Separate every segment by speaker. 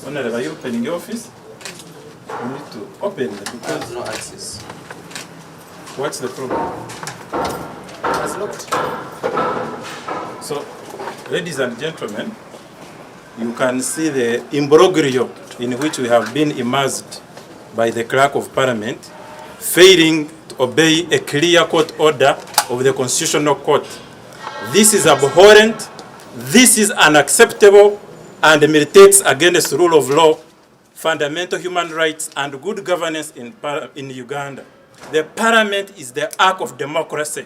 Speaker 1: Whenever you open your office, you need to open it because
Speaker 2: no access.
Speaker 1: What's the problem?
Speaker 2: It's locked.
Speaker 1: So, ladies and gentlemen, you can see the imbroglio in which we have been immersed by the Clerk of Parliament, failing to obey a clear court order of the Constitutional Court. This is abhorrent, this is unacceptable, and militates against the rule of law, fundamental human rights, and good governance in Uganda. The Parliament is the ark of democracy.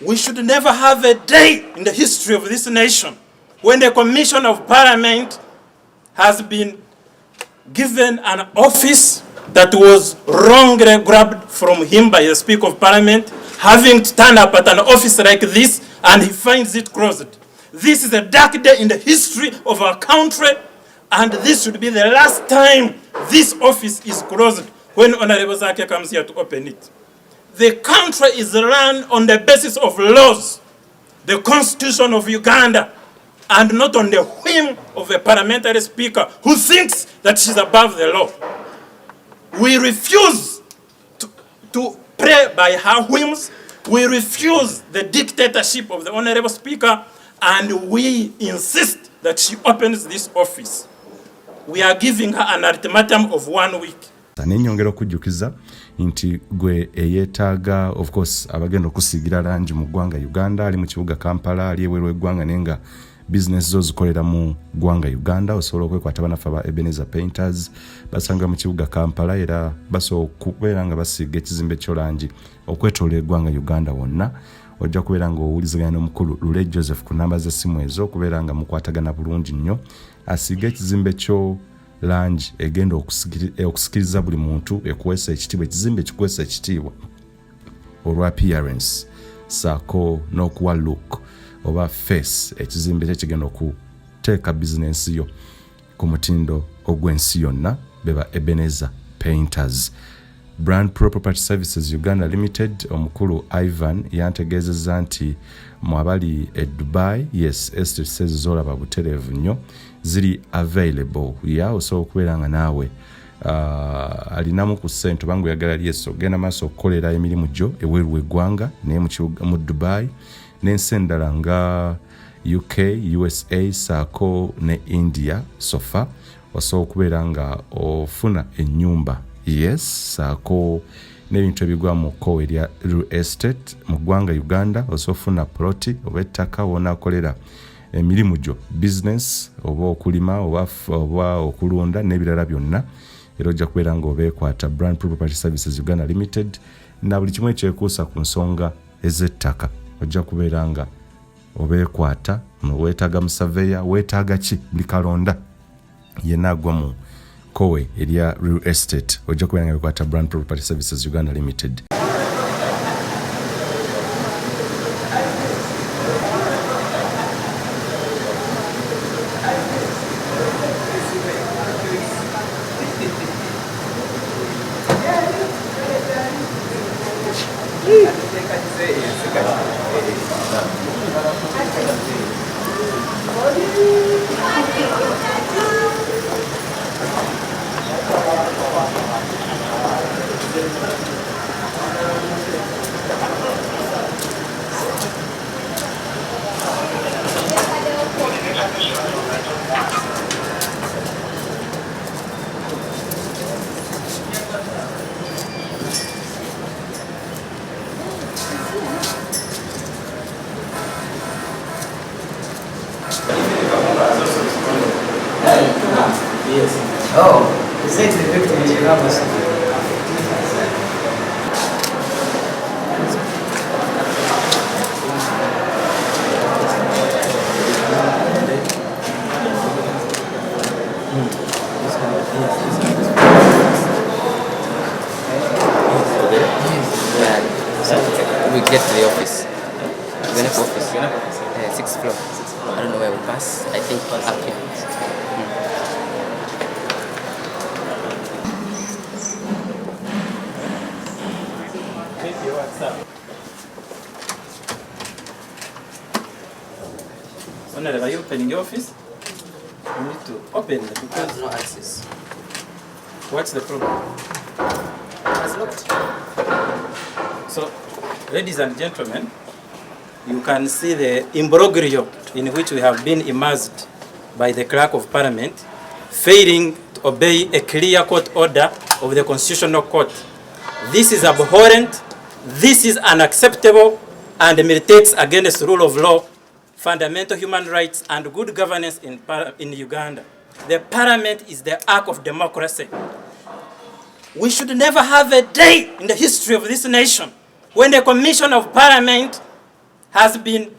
Speaker 1: We should never have a day in the history of this nation when the Commission of Parliament has been given an office that was wrongly grabbed from him by the Speaker of Parliament, having to turn up at an office like this, and he finds it closed. This is a dark day in the history of our country, and this should be the last time this office is closed when Honorable Zake comes here to open it. The country is run on the basis of laws, the Constitution of Uganda, and not on the whim of a parliamentary speaker who thinks that she's above the law. We refuse to play by her whims. We refuse the dictatorship of the Honorable Speaker, and we insist that she opens this office. We are giving her an ultimatum of 1 week.
Speaker 3: Nenyongera okujjukiza nti gwe eyetaaga of course abagenda okusigira langi mu ggwanga Uganda ali mu kibuga Kampala ali ebweru eggwanga nenga business zo zikolera mu ggwanga Uganda osobola okwekwata banafa ba Ebenezer Painters basanga mu kibuga Kampala era baso okubeera nga basiga ekizimbe ky'olangi okwetoola eggwanga Uganda wonna ojja kubeera nga owuliziganya n'omukulu Lule Joseph ku namba z'essimu ezo okubeera nga mukwatagana bulungi nnyo asiga ekizimbe kyo langi egenda okusikiriza buli muntu ekuweesa ekitiibwa ekizimbe kikuweesa ekitiibwa olwa appearance saako n'okuwa look oba face ekizimbe kyekigenda okuteeka bizinensi yo ku mutindo ogw'ensi yonna beba Ebenezer Painters. Brand Pro Property Services Uganda Limited omukulu Ivan yantegeezezza nti mwabali e Dubai yes estate sales zolaba butereevu nnyo ziri available ya osobola okubeera nga naawe alinamu ku ssente bangu yagala lyeso genda maaso okukolera emirimu gyo eweeru w'eggwanga naye mu Dubai n'ensi endala nga UK, USA, saako ne India sofa osobola okubeera nga ofuna ennyumba yes saako n'ebintu ebigwa mu kkowe erya real estate mu ggwanga Uganda osobola ofuna ploti oba ettaka wonaakolera emirimu gyo business oba okulima oba okulunda n'ebirala byonna era ojja kubeera nga obeekwata Brand Property Services Uganda Limited na buli kimu ekyekuusa ku nsonga ez'ettaka ojja kubeera nga obeekwata weetaaga musaveya weetaaga ki buli kalonda yenna agwa mu kowe erya real estate ojja kubeera nga beekwata Brand Property Services Uganda Limited.
Speaker 4: Oh, is it the victim in Ramos?
Speaker 2: We get to the office. We're in the office. 6th floor. I don't know where we pass. I think up here.
Speaker 1: Whenever you open your office, You need to open it because
Speaker 2: no access.
Speaker 1: what's the problem?
Speaker 2: It's locked.
Speaker 1: So, ladies and gentlemen, you can see the imbroglio in which we have been immersed by the Clerk of Parliament, failing to obey a clear court order of the Constitutional Court. This is abhorrent, this is unacceptable, and militates against the rule of law, fundamental human rights, and good governance in Uganda. The Parliament is the ark of democracy. We should never have a day in the history of this nation when the Commission of Parliament has been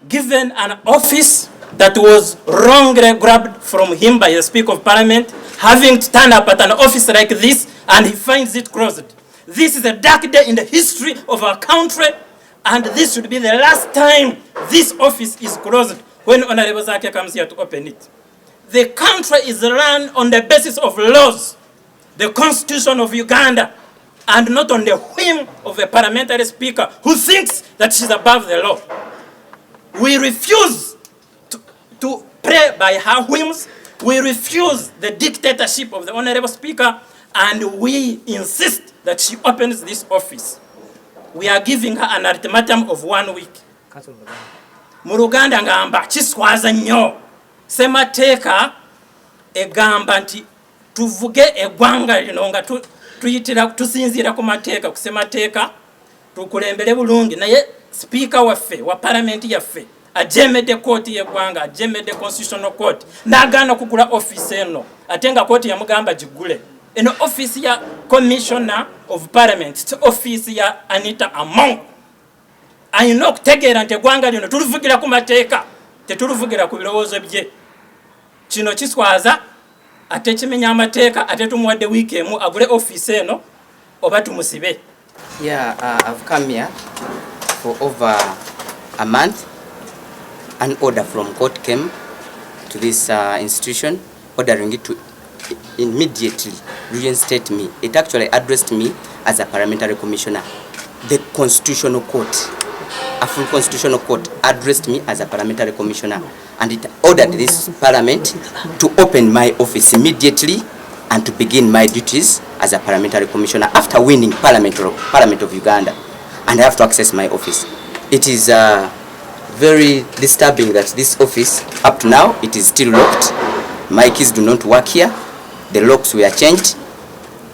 Speaker 1: given an office that was wrongly grabbed from him by the Speaker of Parliament, having to turn up at an office like this, and he finds it closed. This is a dark day in the history of our country, and this should be the last time this office is closed when Honorable Zake comes here to open it. The country is run on the basis of laws, the Constitution of Uganda, and not on the whim of a parliamentary speaker who thinks that she's above the law. We refuse to play by her whims. We refuse the dictatorship of the Honorable Speaker, and we insist that she opens this office. We are giving her an ultimatum of 1 week. Mu Luganda ngamba kiswaza nnyo. Semateeka egamba nti tuvuge eggwanga lino nga tuyitira tusinziira ku mateeka ku semateeka tukulembere bulungi, naye speaker waffe wa parliament yaffe ajemedde kooti y'eggwanga, ajemedde constitutional court, n'agaana kugula office eno ate nga kooti yamugamba gigule. Eno office ya commissioner of parliament, office ya Anita Among. Ayina okutegeera nti eggwanga lino tuluvugira ku mateeka, tetuluvugira ku birowoozo bye. Kino kiswaza ate kimenya amateeka, ate tumuwadde wiiki emu agule office eno oba tumusibe.
Speaker 2: Yeah, I've come here for over a month. An order from court came to this institution ordering it to immediately reinstate me. It actually addressed me as a parliamentary commissioner. The constitutional court, a full constitutional court, addressed me as a parliamentary commissioner, and it ordered this parliament to open my office immediately and to begin my duties as a parliamentary commissioner after winning Parliament of Uganda, and I have to access my office. It is very disturbing that this office, up to now, it is still locked. My keys do not work here. The locks were changed,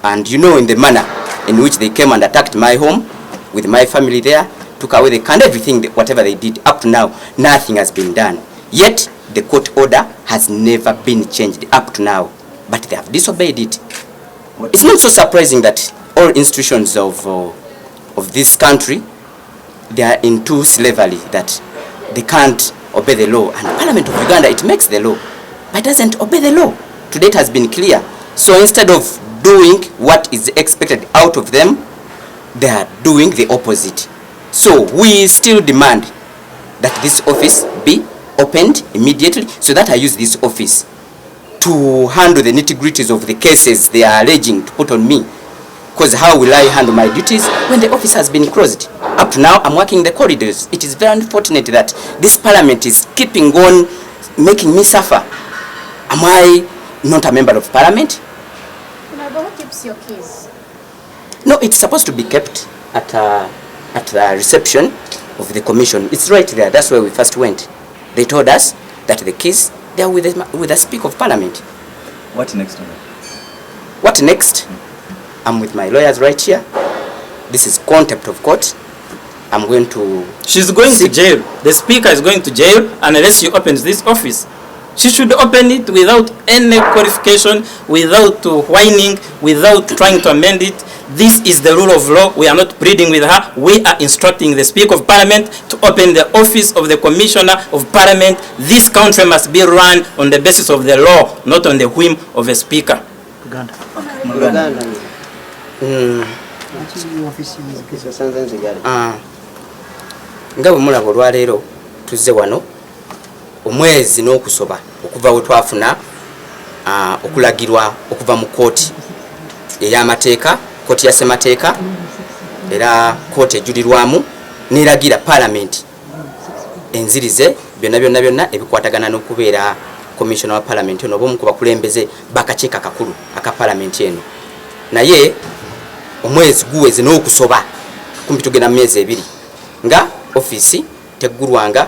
Speaker 2: and you know, in the manner in which they came and attacked my home with my family there, took away the candle, everything, whatever they did, up to now, nothing has been done. Yet, the court order has never been changed up to now, but they have disobeyed it. It's not so surprising that all institutions of this country, they are into slavery, that they can't obey the law. And the Parliament of Uganda, it makes the law, but it doesn't obey the law. Today it has been clear. So instead of doing what is expected out of them, they are doing the opposite. So we still demand that this office be opened immediately, so that I use this office to handle the nitty-gritties of the cases they are alleging to put on me. Because how will I handle my duties when the office has been closed? Up to now, I'm working in the corridors. It is very unfortunate that this parliament is keeping on making me suffer. Am I not a member of parliament?
Speaker 5: But who keeps your keys?
Speaker 2: No, it's supposed to be kept at the reception of the commission. It's right there. That's where we first went. They told us that the keys, they are with the Speaker of Parliament.
Speaker 6: What next?
Speaker 2: What next? I'm with my lawyers right here. This is contempt of court. I'm going to...
Speaker 1: She's going to jail. The Speaker is going to jail unless she opens this office. She should open it without any qualification, without whining, without trying to amend it. This is the rule of law. We are not pleading with her. We are instructing the Speaker of Parliament to open the office of the Commissioner of Parliament. This country must be run on the basis of the law, not on the whim of a Speaker.
Speaker 6: Uganda.
Speaker 2: Nga bwe mulaba olwaleero tuzze wano omwezi n'okusoba okuva we twafuna okulagirwa okuva mu kooti ey'amateeka, kooti ya ssemateeka, era kooti ejulirwamu n'eragira Parliament enzirize byonna ebikwatagana n'okubeera commissioner wa parliament eno bomu ku bakulembeze bakakiiko akakulu aka parliament eno naye omwezi guweze n'okusoba kumpi tugenda mu myezi 2 nga office teggulwanga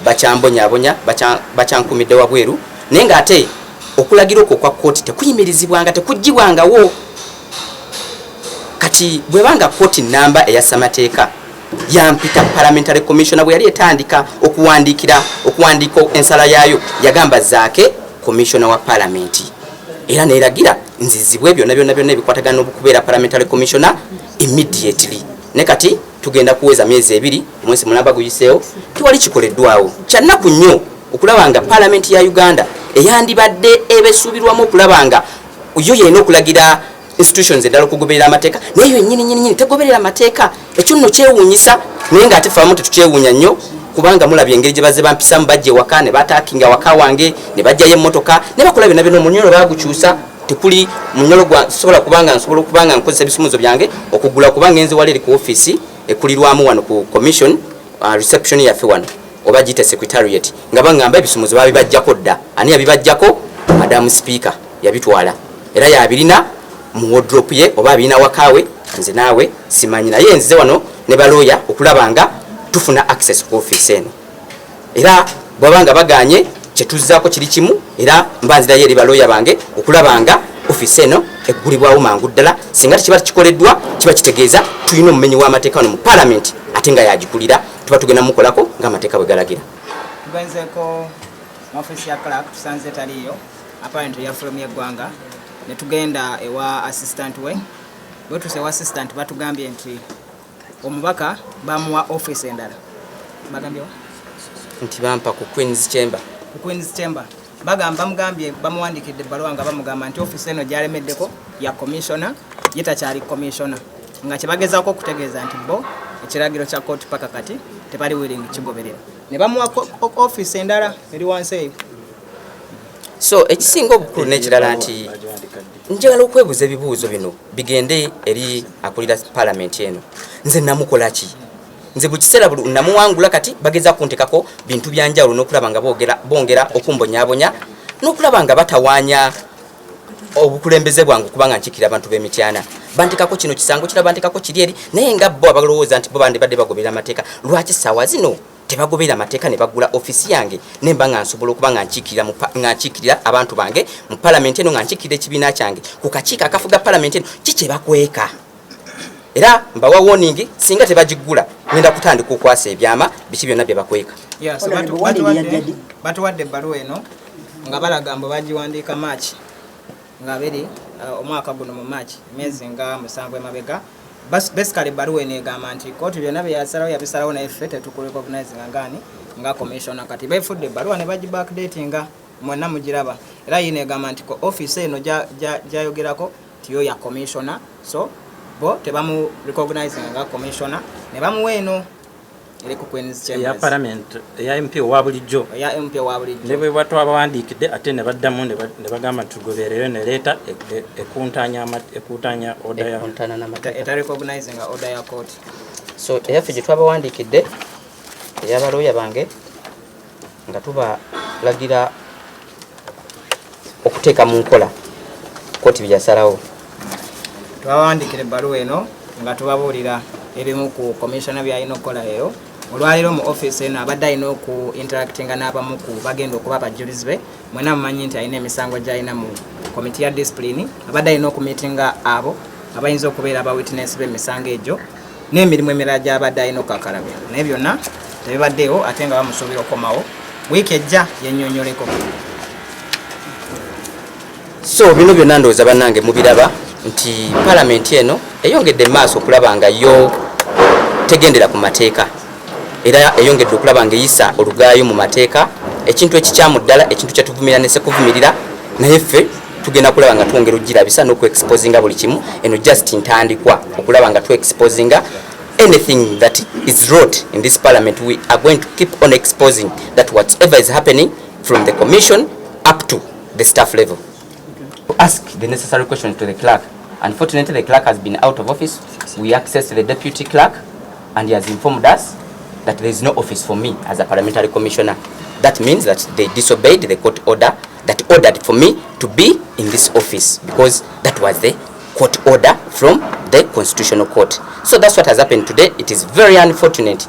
Speaker 2: bakyambonyabonya bakyankumidde wabweru naye nga ate okulagira okwo kwa kooti tekuyimirizibwanga tekugibwangawo kati bwebanga kooti namba eyasamateeka yampita parliamentary commissioner bwe yali etandika okuwandiika ensala yaayo yagamba zaake commissioner wa parliament era neeragira nzizibwe byonna ebikwatagana n'okubeera parliamentary commissioner immediately ne kati tugenda kuweza myezi 2 omwezi mulamba guyiseewo tiwali kikoleddwawo kyannaku nnyo okulaba nga parliament ya Uganda eyandibadde ebesuubirwamu okulaba nga yo yena okulagira institutions endala okugoberera amateeka naye yennyini tegoberera amateeka ekyo nno kyewuunyisa naye nga ate famu tetukyewuunya nnyo kubanga mulabye engeri gye bazze bampisamu bajja ewaka ne bataakinga waka wange ne bajjayo emmotoka ne bakola byonna omunyolo baagukyusa tekuli munyolo nsobola kubanga nkozesa ebisumuzo byange okugula kubanga enzi wali eri ku office ekulirwamu wano ku commission reception yaffe wano oba giyite secretariat nga baŋŋamba ebisumuzo babibajjako dda ani yabibajjako madamu speaker yabitwala era yabirina mu wardrobe ye oba abirina wakaawe nze naawe simanyi naye nzize wano ne balooya okulaba nga tufuna access ku office eno era bwabanga baganye kyetuzzaako kiri kimu era mbanzirayo eri balooya bange okulaba nga office eno eggulibwawo mangu ddala singa tekiba kikoleddwa kiba kitegeeza tulina omumenyi w'amateeka wano mu parliament ate nga yagikulira tuba tugenda mukolako ng'amateeka bwe galagira.
Speaker 4: Tugenzeeko mu office ya clerk tusanze taliyo apparently yafulumya eggwanga ne tugenda ewa assistant we bwe tuse wa assistant batugambye nti omubaka bamuwa office endala bagambye
Speaker 2: nti bampa ku Queen's Chamber
Speaker 4: bamugambye bamuwandikidde ebbaluwa nga bamugamba nti office eno gyalemeddeko ya commissioner ye takyali commissioner nga kyebagezaako okutegeeza nti bo ekiragiro kya kooti paka kati tebali willing kigoberera ne bamuwa office endala eri wansi eyo.
Speaker 2: So ekisinga obukulu n'ekirala nti njagala okwebuuza ebibuuzo bino bigende eri akulira parliament eno nze namukola ki nze buli kiseera buli namuwangula kati bageza kuntekako bintu byanjawulo n'okulaba nga bongera okumbonyabonya n'okulaba nga batawaanya obukulembeze bwange okuba nga nkikira abantu b'emityana bantekako kino kisango kirabantekako kiri eri naye nga bo abalowooza nti bo bandibadde bagoberera amateeka lwaki ssaawa zino tebagoberera amateeka ne bagula ofisi yange nemba nga nsobola okuba nga nkiikirira abantu bange mu parliament eno nga nkikirira ekibiina kyange ku kakiiko akafuga parliament eno kiki bakweka era mbawa warning singa tebagigula ngenda kutandika okwasa ebyama biki byonna bye bakweka.
Speaker 4: Batuwadde ebbaluwa eno nga balaga mbu bagiwandiika March nga biri omwaka guno mu March emyezi nga 7 emabega. Basically ebbaluwa eno egamba nti kooti byonna bye yasalawo yabisalawo naye ffe tetukurecognize nga commissioner kati baifudde ebbaluwa ne bagibackdatinga mwenna mugiraba era yino egamba nti office eno gyayogerako tiyo ya commissioner so bo tebamu recognize nga commissioner ne bamuwa eno eri ku Queen's Chambers
Speaker 1: ya parliament ya MP wa bulijjo ne bwe batwabawandiikidde ate ne baddamu ne bagamba tugobereyo ne leeta ekuntanya order ya
Speaker 4: eta recognize nga order ya court.
Speaker 2: So eyaffe gye twabawandiikidde eyabalooya bange nga tubalagira okuteeka mu nkola kooti bye yasalawo.
Speaker 4: Twawandikira ebbaluwa eno nga tubabuulira ebimu ku commissioner byalina okukola eyo olwaliro mu office eno abadde alina oku interactinga n'abamu ku bagenda okuba abajulizi be mwena mumanyi nti alina emisango gy'alina mu committee ya discipline abadde alina okumitinga abo abayinza okubeera aba witness b'emisango egyo n'emirimu emirala gy'abadde alina okukakalabya naye byonna tebibaddeewo ate nga bamusuubira okomawo wiiki ejja yennyonnyoleko.
Speaker 2: So bino byonna ndowooza bannange mubiraba nti parliament eno eyongedde maaso okulaba nga yo tegendera ku mateeka era eyongedde okulaba nga eyisa olugaayo mu mateeka ekintu ekikyamu ddala ekintu kyetuvumira nesekuvumirira naye ffe tugenda kulaba nga twongera ogirabisa n'okuexposinga buli kimu eno just ntandikwa okulaba nga tuexposinga anything that is wrought in this parliament. We are going to keep on exposing that whatever is happening from the commission up to the staff level. Ask the necessary questions to the clerk. Unfortunately, the clerk has been out of office. We accessed the deputy clerk and he has informed us that there is no office for me as a parliamentary commissioner. that means that they disobeyed the court order that ordered for me to be in this office, because that was the court order from the Constitutional Court. So that's what has happened today. It is very unfortunate,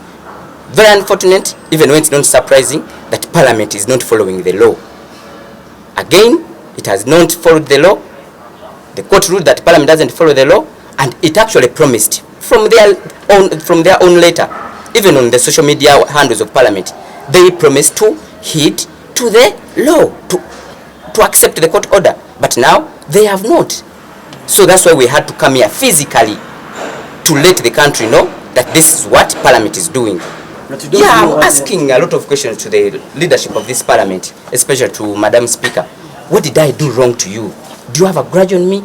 Speaker 2: even when it's not surprising that Parliament is not following the law. Again, it has not followed the law. The court ruled that Parliament doesn't follow the law, and it actually promised from their own letter, even on the social media handles of Parliament, they promised to heed to the law, to accept the court order, but now they have not. So that's why we had to come here physically to let the country know that this is what Parliament is doing. Yeah, I'm asking a lot of questions to the leadership of this Parliament, especially to Madam Speaker. What did I do wrong to you? Do you have a grudge on me?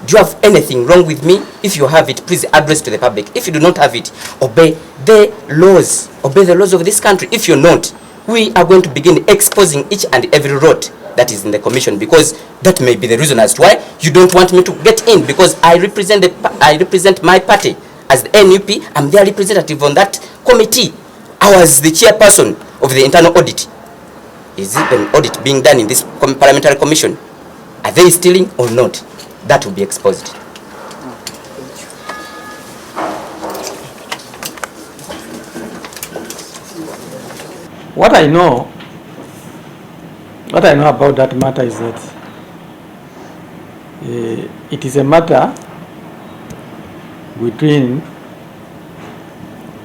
Speaker 2: Do you have anything wrong with me? If you have it, please address to the public. If you do not have it, obey the laws. Obey the laws of this country. If you're not, we are going to begin exposing each and every rot that is in the commission, because that may be the reason as to why you don't want me to get in, because I represent my party as the NUP. I'm their representative on that committee. I was the chairperson of the internal audit. Is it an audit being done in this parliamentary commission? Are they stealing or not? That will be exposed.
Speaker 6: What I know about that matter is that it is a matter between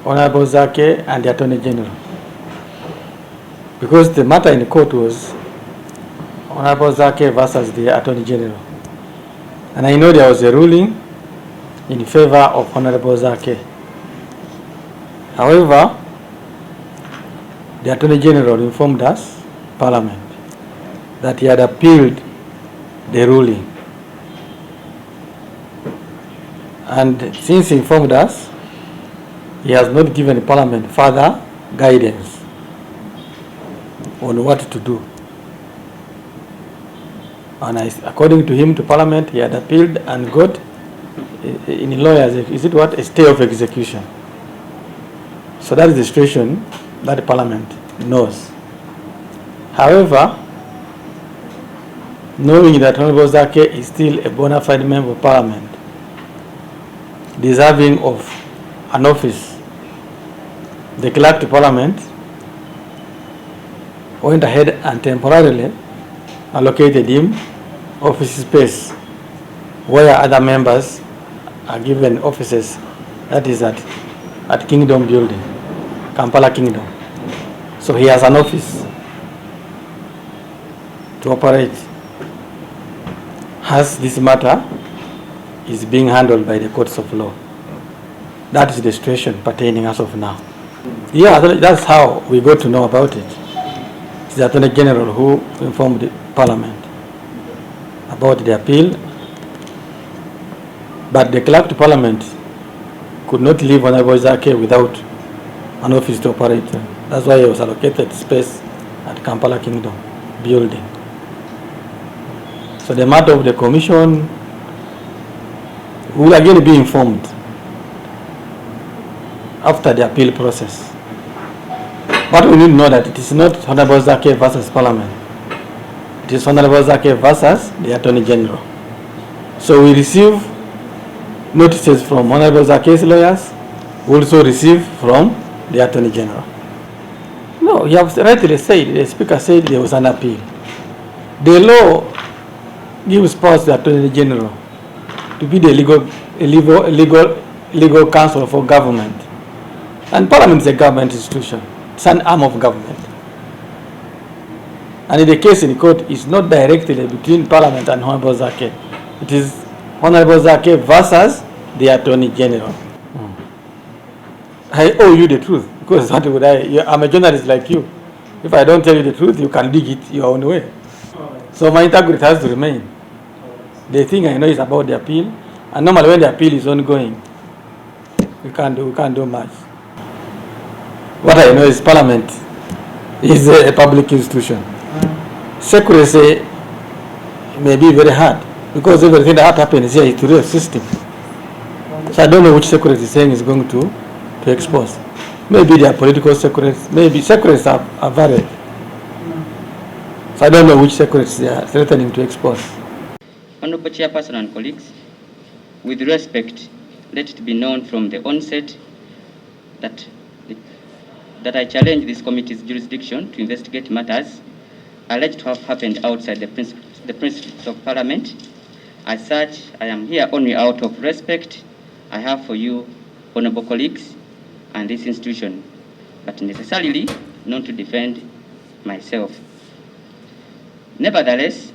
Speaker 6: Honorable Zake and the Attorney General, because the matter in the court was Honorable Zake versus the Attorney General, and I know there was a ruling in favor of Honorable Zake. However, the Attorney General informed us, Parliament, that he had appealed the ruling. And since he informed us, he has not given Parliament further guidance on what to do. And according to him, to Parliament, he had appealed and got, in lawyers, is it what? A stay of execution. So that is the situation that the Parliament knows. However, knowing that Honorable Zake is still a bona fide member of Parliament, deserving of an office, the clerk to Parliament went ahead and temporarily allocated him office space where other members are given offices, that is at Kingdom Building, Kampala Kingdom. So he has an office to operate as this matter is being handled by the courts of law. That is the situation pertaining as of now. Yeah, that's how we got to know about it. It's the Attorney General who informed the Parliament about the appeal, but the clerk to Parliament could not leave Honorable Zake without an office to operate. That's why he was allocated space at Kampala Kingdom Building. So the matter of the commission will again be informed after the appeal process. But we need to know that it is not Honorable Zake versus Parliament. It is Honorable Zake versus the Attorney General. So we receive notices from Honorable Zake's lawyers, we also receive from the Attorney General. No, you have rightly said, the Speaker said there was an appeal. The law gives powers to the Attorney General to be the legal counsel for government. And Parliament is a government institution. It's an arm of government. And in the case in court, it's not directly between Parliament and Honorable Zake. It is Honorable Zake versus the Attorney General. I owe you the truth, because what would I'm a journalist like you. If I don't tell you the truth, you can dig it your own way. So my integrity has to remain. The thing I know is about the appeal, and normally when the appeal is ongoing, we can't do much. What I know is Parliament is a public institution. Secrecy may be very hard, because everything that happens here is through a system. So I don't know which secretary is saying is going to expose. Maybe they are political secrets, maybe secrets are varied. So I don't know which secrets they are threatening to expose.
Speaker 2: Honorable Chairperson and colleagues, with respect, let it be known from the onset that I challenge this committee's jurisdiction to investigate matters alleged to have happened outside the principles of Parliament. As such, I am here only out of respect I have for you, honorable colleagues, and this institution, but necessarily not to defend myself. Nevertheless,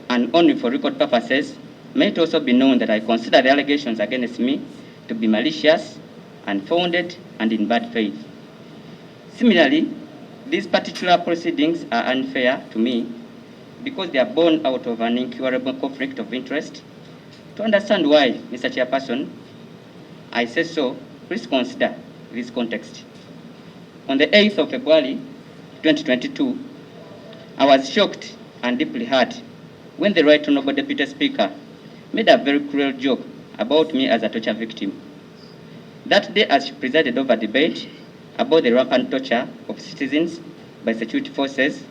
Speaker 2: and only for record purposes, may it also be known that I consider the allegations against me to be malicious, unfounded, and in bad faith. Similarly, these particular proceedings are unfair to me because they are born out of an incurable conflict of interest. To understand why, Mr. Chairperson, I say so, please consider this context. On the 8th of February 2022, I was shocked and deeply hurt when the Right Honourable Deputy Speaker made a very cruel joke about me as a torture victim. That day, as she presided over debate about the rampant torture of citizens by security forces,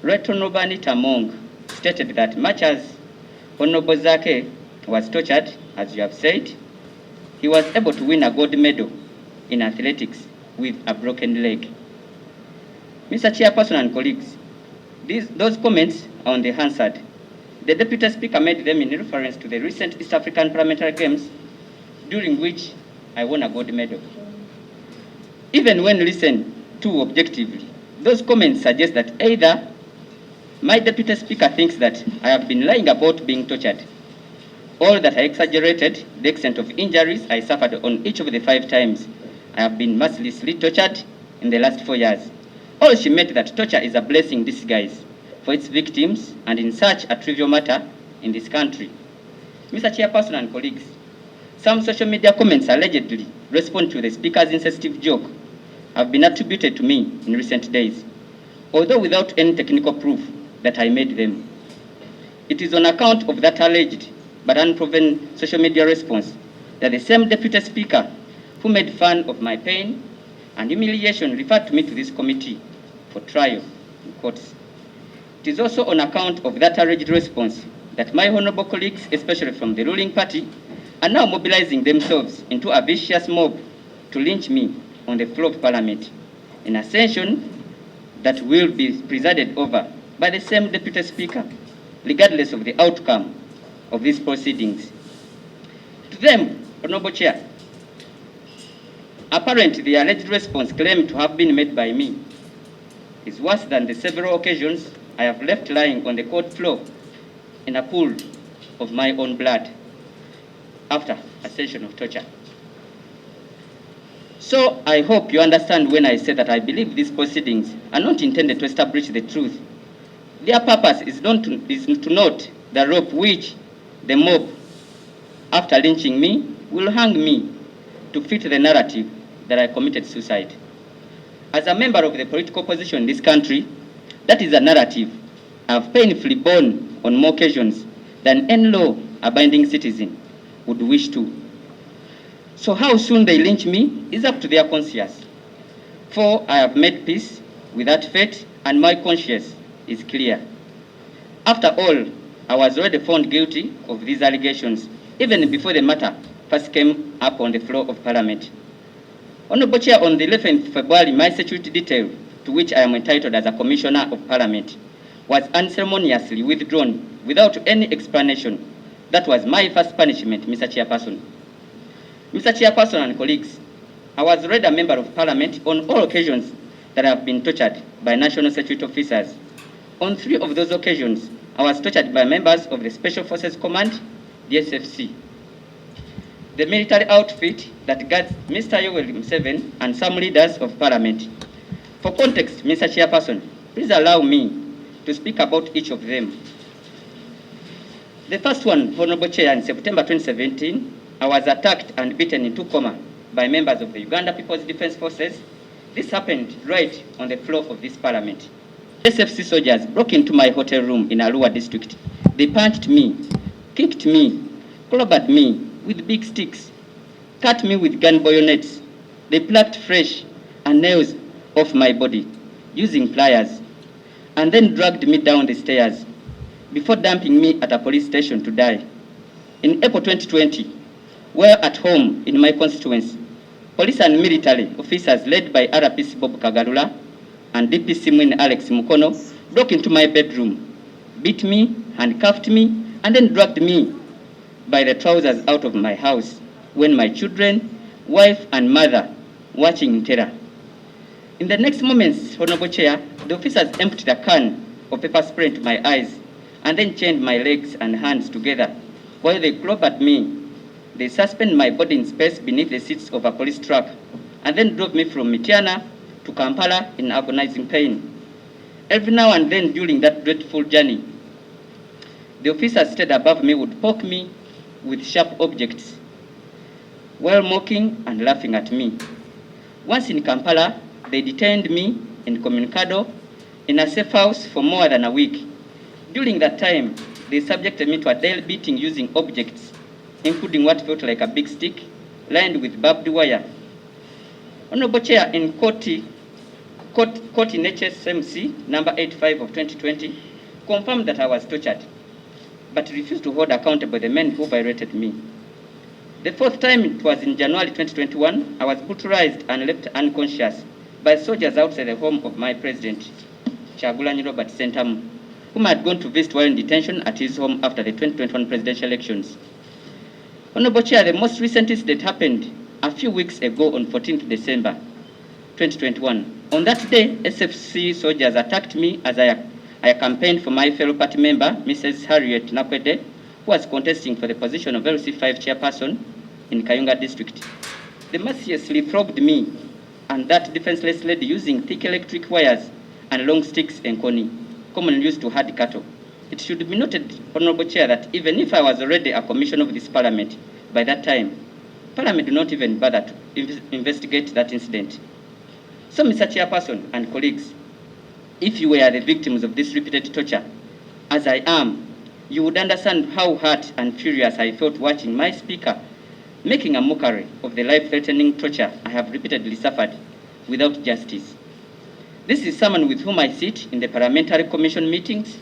Speaker 2: Right Honourable Anita Mong stated that much as Honourable Zake was tortured, as you have said, he was able to win a gold medal in athletics with a broken leg. Mr. Chairperson and colleagues, those comments are on the Hansard. The Deputy Speaker made them in reference to the recent East African Parliamentary Games, during which I won a gold medal. Even when listened to objectively, those comments suggest that either my Deputy Speaker thinks that I have been lying about being tortured, or that I exaggerated the extent of injuries I suffered on each of the 5 times I have been mercilessly tortured in the last 4 years. Or she meant that torture is a blessing disguise for its victims and in such a trivial matter in this country. Mr. Chairperson and colleagues, some social media comments allegedly respond to the Speaker's insensitive joke have been attributed to me in recent days, although without any technical proof that I made them. It is on account of that alleged but unproven social media response that the same Deputy Speaker who made fun of my pain and humiliation referred to me to this committee for trial in courts. It is also on account of that alleged response that my honorable colleagues, especially from the ruling party, are now mobilizing themselves into a vicious mob to lynch me on the floor of Parliament, in a session that will be presided over by the same Deputy Speaker, regardless of the outcome of these proceedings. To them, Honorable Chair, apparently the alleged response claimed to have been made by me is worse than the several occasions I have left lying on the court floor in a pool of my own blood after a session of torture. So I hope you understand when I say that I believe these proceedings are not intended to establish the truth. Their purpose is to note the rope which the mob, after lynching me, will hang me to fit the narrative that I committed suicide. As a member of the political opposition in this country, that is a narrative I have painfully borne on more occasions than any law-abiding citizen would wish to. So how soon they lynch me is up to their conscience. For I have made peace with that fate and my conscience is clear. After all, I was already found guilty of these allegations even before the matter first came up on the floor of Parliament. Honorable Chair, on the 11th of February, my security detail, to which I am entitled as a Commissioner of Parliament, was unceremoniously withdrawn without any explanation. That was my first punishment, Mr. Chairperson. Mr. Chairperson and colleagues, I was already a member of Parliament on all occasions that I have been tortured by national security officers. On 3 of those occasions, I was tortured by members of the Special Forces Command, the SFC, the military outfit that guards Mr. Yoweri Museveni and some leaders of Parliament. For context, Mr. Chairperson, please allow me to speak about each of them. The first one, Honorable Chair, in September 2017, I was attacked and beaten into coma by members of the Uganda People's Defense Forces. This happened right on the floor of this Parliament. SFC soldiers broke into my hotel room in Arua district. They punched me, kicked me, clobbered me with big sticks, cut me with gun bayonets. They plucked flesh and nails off my body using pliers. and then dragged me down the stairs before dumping me at a police station to die. In April 2020, where at home in my constituency, police and military officers led by RPC Bob Kagarula and DPC Mwin Alex Mukono broke into my bedroom, beat me, handcuffed me, and then dragged me by the trousers out of my house when my children, wife, and mother watching in terror. In the next moments, Honorable Chair, the officers emptied a can of pepper spray into my eyes and then chained my legs and hands together while they clobbered me. They suspended my body in space beneath the seats of a police truck and then drove me from Mityana to Kampala in agonizing pain. Every now and then during that dreadful journey, the officers stayed above me would poke me with sharp objects while mocking and laughing at me. Once in Kampala, they detained me in Communicado in a safe house for more than a week. During that time, they subjected me to a daily beating using objects, including what felt like a big stick lined with barbed wire. Honorable Chair, in court in HSMC number 85 of 2020, confirmed that I was tortured, but refused to hold accountable the men who violated me. The fourth time, it was in January 2021, I was brutalized and left unconscious by soldiers outside the home of my president, Kyagulanyi Robert Sentamu, whom I had gone to visit while in detention at his home after the 2021 presidential elections. Honorable Chair, the most recent incident happened a few weeks ago on 14th December 2021. On that day, SFC soldiers attacked me as I campaigned for my fellow party member, Mrs. Harriet Nakwede, who was contesting for the position of LC5 chairperson in Kayunga district. They mercilessly flogged me and that defenseless lady using thick electric wires and long sticks and koni, commonly used to herd cattle. It should be noted, Honorable Chair, that even if I was already a commissioner of this Parliament by that time, Parliament did not even bother to investigate that incident. So, Mr. Chairperson and colleagues, if you were the victims of this repeated torture, as I am, you would understand how hurt and furious I felt watching my speaker making a mockery of the life-threatening torture I have repeatedly suffered without justice. This is someone with whom I sit in the Parliamentary Commission meetings.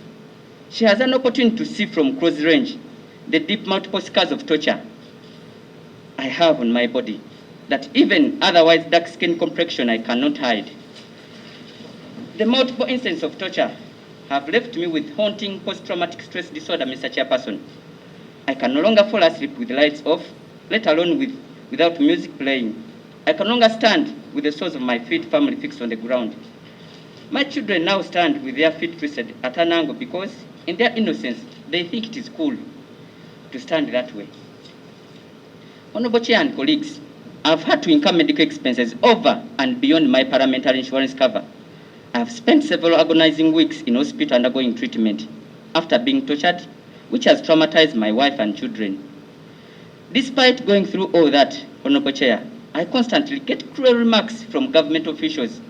Speaker 2: She has an opportunity to see from close range the deep multiple scars of torture I have on my body that even otherwise dark skin complexion I cannot hide. The multiple incidents of torture have left me with haunting post-traumatic stress disorder, Mr. Chairperson. I can no longer fall asleep with the lights off, let alone without music playing. I can no longer stand with the soles of my feet firmly fixed on the ground. My children now stand with their feet twisted at an angle because, in their innocence, they think it is cool to stand that way. Honorable Chair and colleagues, I've had to incur medical expenses over and beyond my parliamentary insurance cover. I've spent several agonizing weeks in hospital undergoing treatment after being tortured, which has traumatized my wife and children. Despite going through all that, Honorable Chair, I constantly get cruel remarks from government officials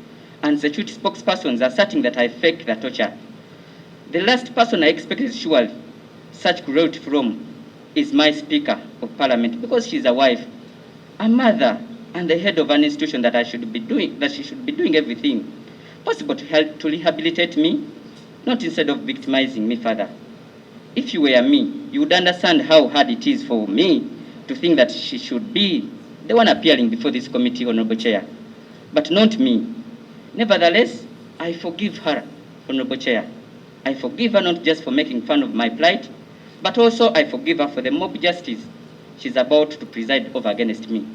Speaker 2: and security spokespersons asserting that I fake the torture. The last person I expected surely such cruelty from is my Speaker of Parliament, because she's a wife, a mother, and the head of an institution that she should be doing everything possible to help to rehabilitate me, not instead of victimizing me further. If you were me, you would understand how hard it is for me to think that she should be the one appearing before this committee, Honorable Chair, but not me. Nevertheless, I forgive her, Honorable Chair. I forgive her not just for making fun of my plight, but also I forgive her for the mob justice she's about to preside over against me.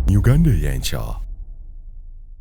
Speaker 7: Uganda Yancha.